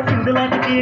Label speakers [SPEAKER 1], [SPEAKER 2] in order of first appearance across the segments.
[SPEAKER 1] సింధులాటికి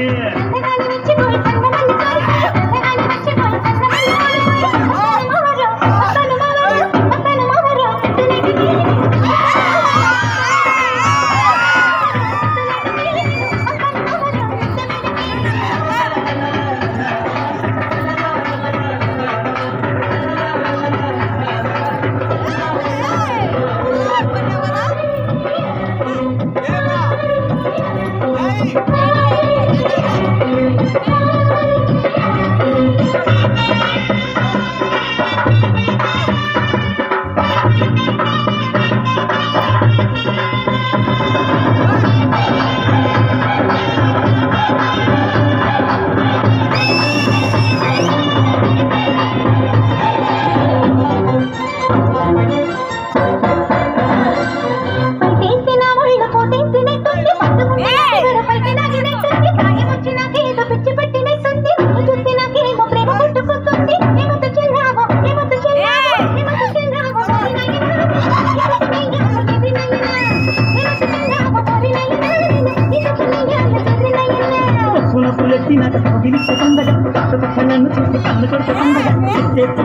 [SPEAKER 1] నన్ను చూసి కన్ను కొడితే పండగ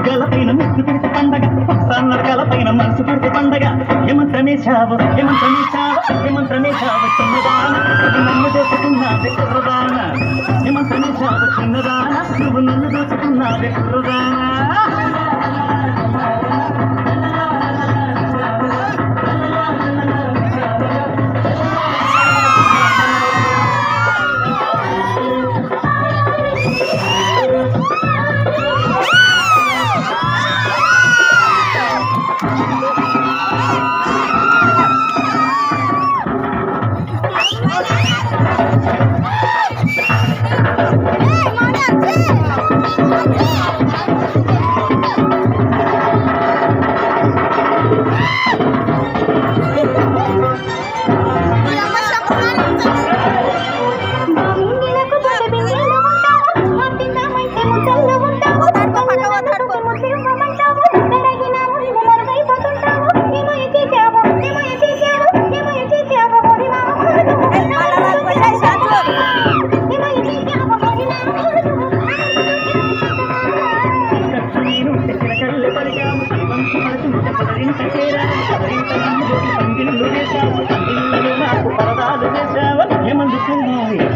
[SPEAKER 1] గలపైన ముద్దు పెడితే పండగ గలపైన మనసు పెడితే పండగ ఏమంత్రమేశావు చిన్నదాన నన్ను దోచుకున్నావే కుర్రదాన ఏమంత్రమేశావు చిన్నదాన నువ్వు నన్ను దోచుకున్నావే కుర్రదాన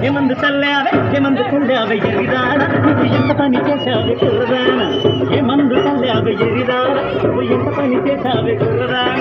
[SPEAKER 1] ఏమందు చల్లావే ఏమందు చల్లావే ఎరిదాన నువ్వు ఎంత పని చేశావే కుర్రదాన ఏమందు చల్లావే ఎరిదాన నువ్వు ఎంత పని చేశావే కుర్రదాన